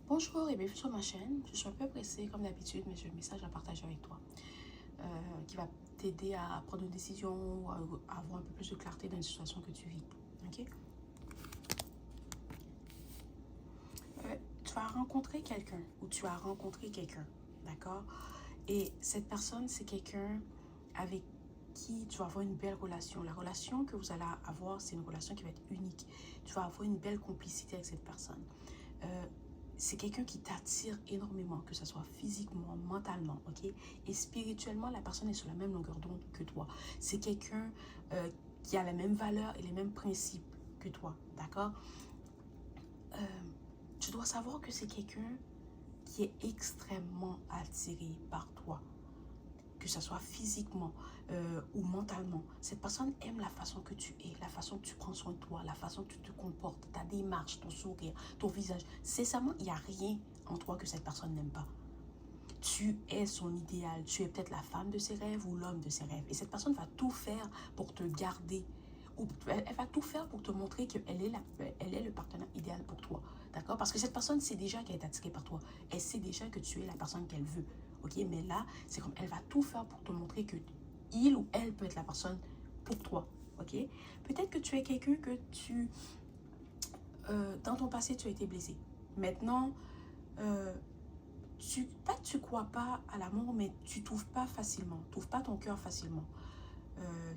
Bonjour et bienvenue sur ma chaîne. Je suis un peu pressée comme d'habitude, mais j'ai un message à partager avec toi qui va t'aider à prendre une décision ou à avoir un peu plus de clarté dans une situation que tu vis. Ok? Tu vas rencontrer quelqu'un ou tu as rencontré quelqu'un, d'accord? Et cette personne, c'est quelqu'un avec qui tu vas avoir une belle relation. La relation que vous allez avoir, c'est une relation qui va être unique. Tu vas avoir une belle complicité avec cette personne. Euh, c'est quelqu'un qui t'attire énormément, que ce soit physiquement, mentalement, ok? Et spirituellement, la personne est sur la même longueur d'onde que toi. C'est quelqu'un qui a la même valeur et les mêmes principes que toi, d'accord? Euh, Tu dois savoir que c'est quelqu'un qui est extrêmement attiré par toi, que ce soit physiquement ou mentalement. Cette personne aime la façon que tu es, la façon que tu prends soin de toi, la façon que tu te comportes, ta démarche, ton sourire, ton visage. Sincèrement, il n'y a rien en toi que cette personne n'aime pas. Tu es son idéal, tu es peut-être la femme de ses rêves ou l'homme de ses rêves. Et cette personne va tout faire pour te garder. Ou elle va tout faire pour te montrer qu'elle est, elle est le partenaire idéal pour toi. D'accord? Parce que cette personne sait déjà qu'elle est attirée par toi. Elle sait déjà que tu es la personne qu'elle veut. Ok? Mais là, c'est comme elle va tout faire pour te montrer que il ou elle peut être la personne pour toi. Ok? Peut-être que tu es quelqu'un que dans ton passé, tu as été blessé. Maintenant, pas que tu crois pas à l'amour, mais tu t'ouvres pas facilement. Tu n'ouvres pas ton cœur facilement. Euh,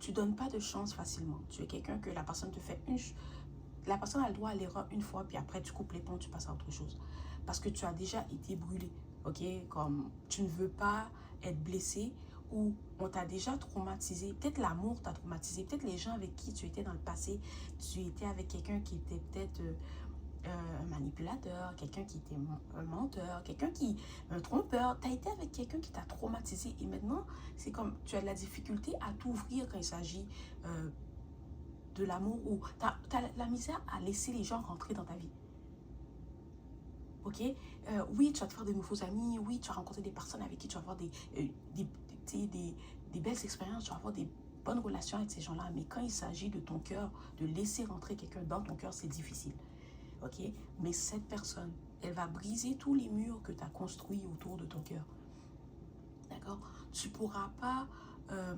Tu donnes pas de chance facilement. Tu es quelqu'un que la personne te fait la personne a le droit à l'erreur une fois, puis après tu coupes les ponts, tu passes à autre chose. Parce que tu as déjà été brûlé, ok? Comme tu ne veux pas être blessé ou on t'a déjà traumatisé. Peut-être l'amour t'a traumatisé. Peut-être les gens avec qui tu étais dans le passé, tu étais avec quelqu'un qui était peut-être un manipulateur, quelqu'un qui était un menteur, quelqu'un qui un trompeur. Tu as été avec quelqu'un qui t'a traumatisé et maintenant, c'est comme tu as de la difficulté à t'ouvrir quand il s'agit de l'amour ou tu as la misère à laisser les gens rentrer dans ta vie. Ok? Oui, tu vas te faire de nouveaux amis, oui, tu vas rencontrer des personnes avec qui tu vas avoir des belles expériences, tu vas avoir des bonnes relations avec ces gens-là, mais quand il s'agit de ton cœur, de laisser rentrer quelqu'un dans ton cœur, c'est difficile. Ok? Mais cette personne, elle va briser tous les murs que tu as construits autour de ton cœur. D'accord? Tu ne pourras pas... Euh,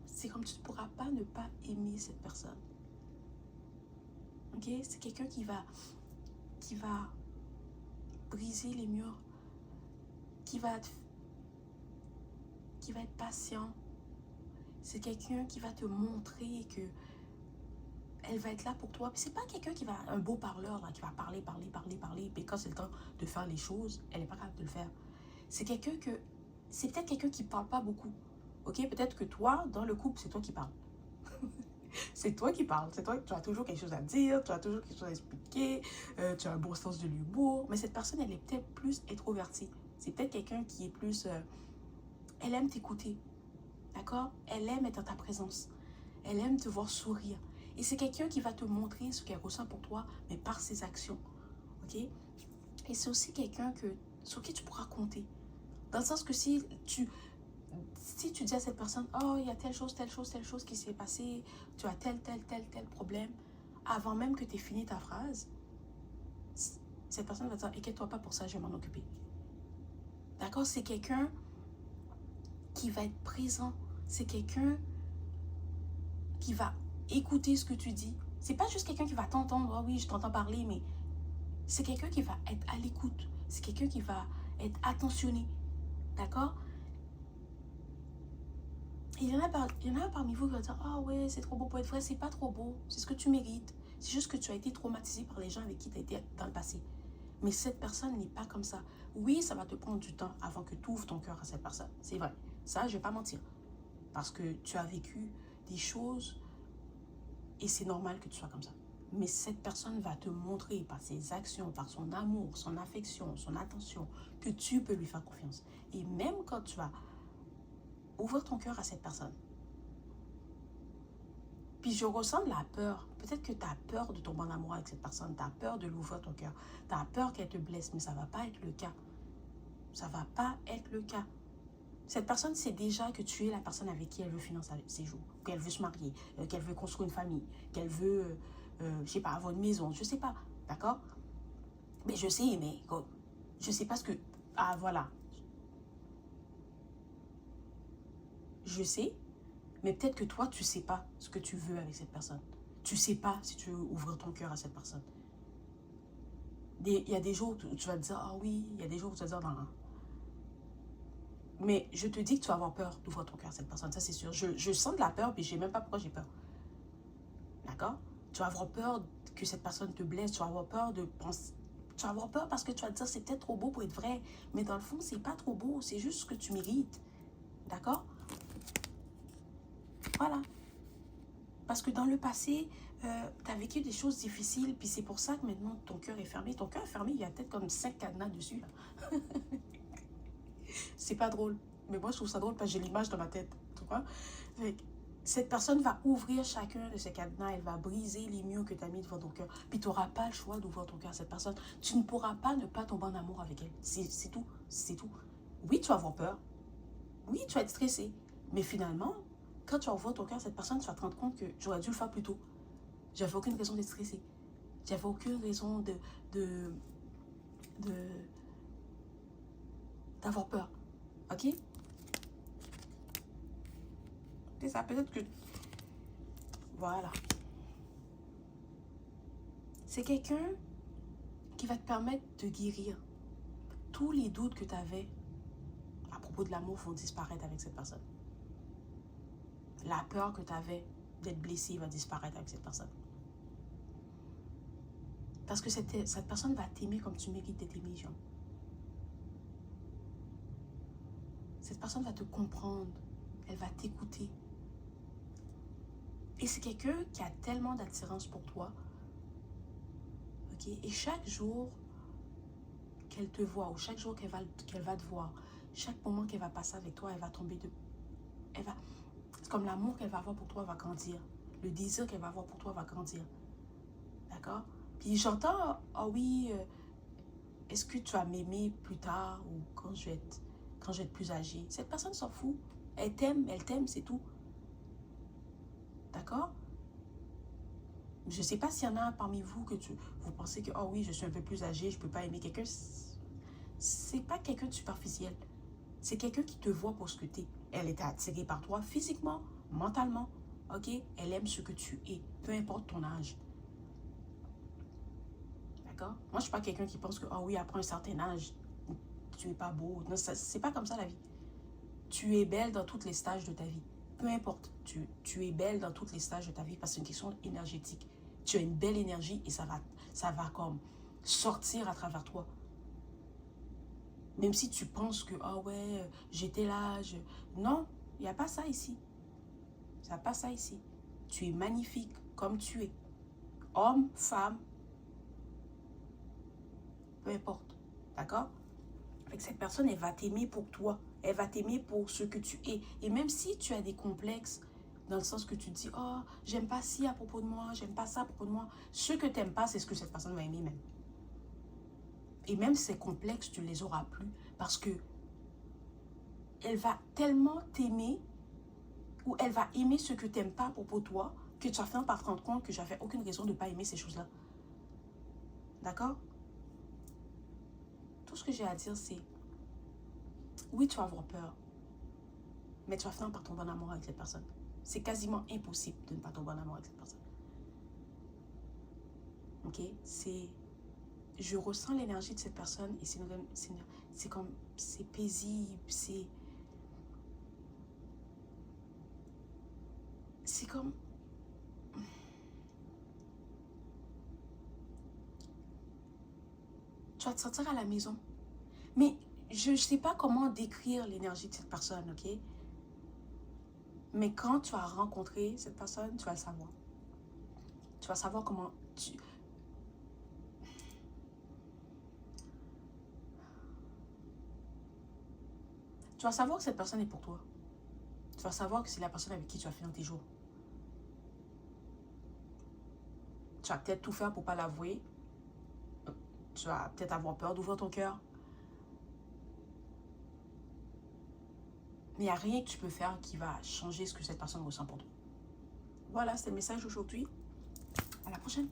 c'est comme tu ne pourras pas ne pas aimer cette personne. Ok? C'est quelqu'un qui va briser les murs, qui va, qui va être patient. C'est quelqu'un qui va te montrer que elle va être là pour toi. Puis c'est pas quelqu'un qui va, un beau parleur, là, qui va parler, parler, parler, parler. Puis quand c'est le temps de faire les choses, elle n'est pas capable de le faire. C'est quelqu'un que, c'est peut-être quelqu'un qui parle pas beaucoup. Ok, peut-être que toi, dans le couple, c'est toi qui parles. C'est toi qui parles. C'est toi, tu as toujours quelque chose à dire, tu as toujours quelque chose à expliquer, tu as un bon sens de l'humour. Mais cette personne, elle est peut-être plus introvertie. C'est peut-être quelqu'un qui est plus, elle aime t'écouter. D'accord? Elle aime être dans ta présence. Elle aime te voir sourire. Et c'est quelqu'un qui va te montrer ce qu'elle ressent pour toi, mais par ses actions. Ok? Et c'est aussi quelqu'un sur qui tu pourras compter. Dans le sens que si tu dis à cette personne, oh, il y a telle chose, telle chose, telle chose qui s'est passée, tu as tel problème, avant même que tu aies fini ta phrase, cette personne va te dire, inquiète-toi pas pour ça, je vais m'en occuper. D'accord? C'est quelqu'un qui va être présent. C'est quelqu'un qui va écouter ce que tu dis. C'est pas juste quelqu'un qui va t'entendre, oh oui, je t'entends parler, mais c'est quelqu'un qui va être à l'écoute. C'est quelqu'un qui va être attentionné. D'accord? Et il y en a parmi vous qui vont dire, ah ouais, c'est trop beau pour être vrai. C'est pas trop beau. C'est ce que tu mérites. C'est juste que tu as été traumatisé par les gens avec qui tu as été dans le passé. Mais cette personne n'est pas comme ça. Oui, ça va te prendre du temps avant que tu ouvres ton cœur à cette personne. C'est vrai. Ça, je vais pas mentir. Parce que tu as vécu des choses et c'est normal que tu sois comme ça. Mais cette personne va te montrer par ses actions, par son amour, son affection, son attention, que tu peux lui faire confiance. Et même quand tu vas ouvrir ton cœur à cette personne, puis je ressens de la peur. Peut-être que tu as peur de tomber en amour avec cette personne. Tu as peur de l'ouvrir ton cœur. Tu as peur qu'elle te blesse, mais ça ne va pas être le cas. Ça ne va pas être le cas. Cette personne sait déjà que tu es la personne avec qui elle veut finir ses jours, qu'elle veut se marier, qu'elle veut construire une famille, qu'elle veut, je sais pas, avoir une maison, je sais pas, d'accord? Mais je sais, mais je sais pas ce que... Ah, voilà. Je sais, mais peut-être que toi, tu sais pas ce que tu veux avec cette personne. Tu sais pas si tu veux ouvrir ton cœur à cette personne. Il y a des jours où tu vas te dire, ah oui, il y a des jours où tu vas te dire, non, non. Mais je te dis que tu vas avoir peur d'ouvrir ton cœur à cette personne, ça c'est sûr. Je sens de la peur, puis je sais même pas pourquoi j'ai peur. D'accord? Tu vas avoir peur que cette personne te blesse, tu vas avoir peur de penser... Tu vas avoir peur parce que tu vas te dire, c'est peut-être trop beau pour être vrai. Mais dans le fond, c'est pas trop beau, c'est juste ce que tu mérites. D'accord? Voilà. Parce que dans le passé, tu as vécu des choses difficiles, puis c'est pour ça que maintenant ton cœur est fermé. Ton cœur est fermé, il y a peut-être comme 5 cadenas dessus. C'est pas drôle. Mais moi, je trouve ça drôle parce que j'ai l'image dans ma tête. Tu vois? Cette personne va ouvrir chacun de ces cadenas, elle va briser les murs que tu as mis devant ton cœur. Puis tu n'auras pas le choix d'ouvrir ton cœur à cette personne. Tu ne pourras pas ne pas tomber en amour avec elle. C'est tout. C'est tout. Oui, tu vas avoir peur. Oui, tu vas être stressé. Mais finalement, quand tu vas ouvrir ton cœur à cette personne, tu vas te rendre compte que j'aurais dû le faire plus tôt. J'avais aucune raison d'être stressée. J'avais aucune raison d'avoir peur. Ok? C'est ça, peut-être que... Voilà. C'est quelqu'un qui va te permettre de guérir. Tous les doutes que tu avais à propos de l'amour vont disparaître avec cette personne. La peur que tu avais d'être blessé va disparaître avec cette personne. Parce que cette personne va t'aimer comme tu mérites d'être aimé, Jean. Cette personne va te comprendre. Elle va t'écouter. Et c'est quelqu'un qui a tellement d'attirance pour toi. Ok? Et chaque jour qu'elle te voit, ou chaque jour qu'elle va te voir, chaque moment qu'elle va passer avec toi, elle va tomber de... C'est comme l'amour qu'elle va avoir pour toi va grandir. Le désir qu'elle va avoir pour toi va grandir. D'accord? Puis j'entends, ah oui, est-ce que tu vas m'aimer plus tard ou quand je vais être plus âgée? Cette personne s'en fout. Elle t'aime, c'est tout. D'accord? Je ne sais pas s'il y en a parmi vous que vous pensez que, oh oui, je suis un peu plus âgée, je ne peux pas aimer quelqu'un. C'est pas quelqu'un de superficiel. C'est quelqu'un qui te voit pour ce que tu es. Elle est attirée par toi physiquement, mentalement. Ok? Elle aime ce que tu es, peu importe ton âge. D'accord? Moi, je ne suis pas quelqu'un qui pense que, oh oui, après un certain âge, tu n'es pas beau. Non, c'est pas comme ça la vie. Tu es belle dans tous les stages de ta vie. Peu importe, tu es belle dans tous les stages de ta vie parce que c'est une question énergétique. Tu as une belle énergie et ça va comme sortir à travers toi. Même si tu penses que, ah ouais, j'étais là, non, il n'y a pas ça ici. Il n'y a pas ça ici. Tu es magnifique comme tu es. Homme, femme, peu importe. D'accord? Avec cette personne, elle va t'aimer pour toi. Elle va t'aimer pour ce que tu es. Et même si tu as des complexes, dans le sens que tu te dis, oh, j'aime pas ci à propos de moi, j'aime pas ça à propos de moi. Ce que tu n'aimes pas, c'est ce que cette personne va aimer même. Et même ces complexes, tu ne les auras plus parce que elle va tellement t'aimer ou elle va aimer ce que tu n'aimes pas à propos de toi que tu vas finir par te rendre compte que j'avais aucune raison de ne pas aimer ces choses-là. D'accord? Tout ce que j'ai à dire, c'est oui, tu vas avoir peur, mais tu vas finir par tomber en amour avec cette personne. C'est quasiment impossible de ne pas tomber en amour avec cette personne. Ok? Je ressens l'énergie de cette personne et c'est comme, c'est paisible, c'est comme, tu vas te sentir à la maison. Mais je ne sais pas comment décrire l'énergie de cette personne, ok? Mais quand tu vas rencontrer cette personne, tu vas le savoir. Tu vas savoir comment tu vas savoir que cette personne est pour toi. Tu vas savoir que c'est la personne avec qui tu vas finir tes jours. Tu vas peut-être tout faire pour ne pas l'avouer. Tu vas peut-être avoir peur d'ouvrir ton cœur. Mais il n'y a rien que tu peux faire qui va changer ce que cette personne ressent pour toi. Voilà, c'était le message d'aujourd'hui. À la prochaine.